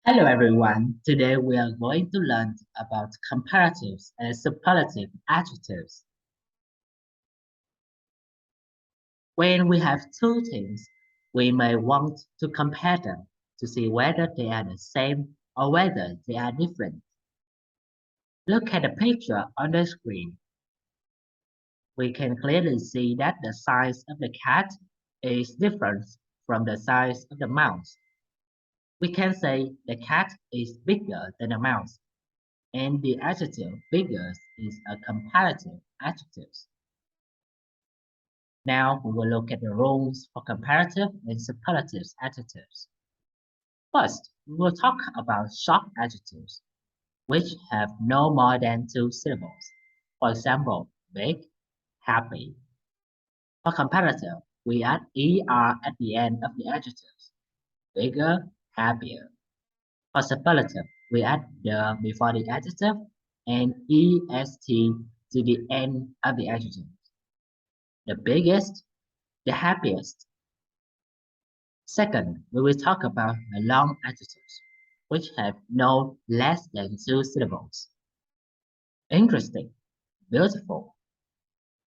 Hello everyone, today we are going to learn about comparatives and superlative adjectives. When we have two things, we may want to compare them to see whether they are the same or whether they are different. Look at the picture on the screen. We can clearly see that the size of the cat is different from the size of the mouse. We can say the cat is bigger than the mouse. And the adjective bigger is a comparative adjective. Now we will look at the rules for comparative and superlative adjectives. First, we will talk about short adjectives, which have no more than two syllables. For example, big, happy. For comparative, we add er at the end of the adjectives. Bigger, happier. For superlative, we add the before the adjective and est to the end of the adjective. The biggest, the happiest. Second, we will talk about the long adjectives, which have no less than two syllables. Interesting, beautiful.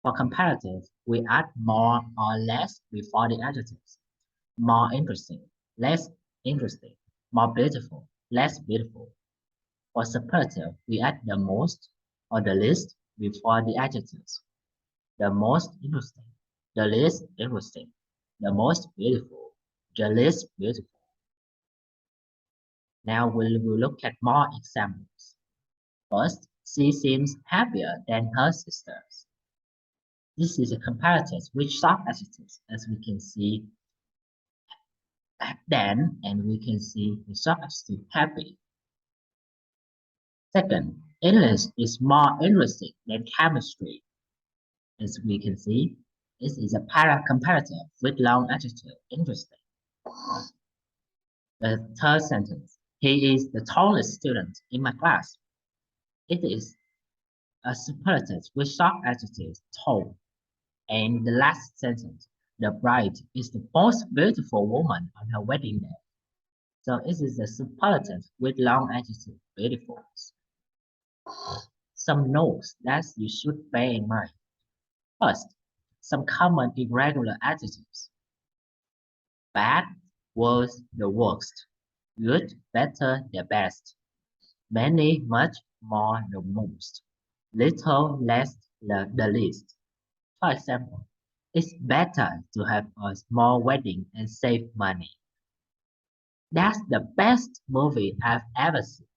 For comparative, we add more or less before the adjectives. More interesting, less interesting. More beautiful, less beautiful. For superlative, we add the most or the least before the adjectives. The most interesting, the least interesting, the most beautiful, the least beautiful. Now we will look at more examples. First, she seems happier than her sisters. This is a comparative with short adjectives, as we can see than, and we can see the short adjective happy. Second, English is more interesting than chemistry. As we can see, this is a comparative with long adjective interesting. The third sentence, he is the tallest student in my class. It is a superlative with short adjectives tall. And the last sentence, the bride is the most beautiful woman on her wedding day. So this is a superlative with long adjective beautiful. Some notes that you should bear in mind. First, some common irregular adjectives. Bad, worse, the worst. Good, better, the best. Many, much, more, the most. Little, less, the least. For example, it's better to have a small wedding and save money. That's the best movie I've ever seen.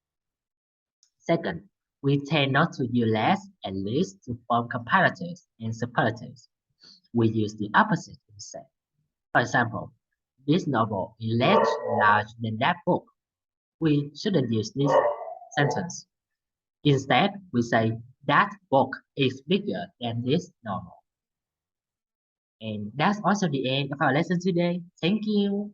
Second, we tend not to use less and least to form comparatives and superlatives. We use the opposite instead. For example, this novel is less large than that book. We shouldn't use this sentence. Instead, we say that book is bigger than this novel. And that's also the end of our lesson today. Thank you.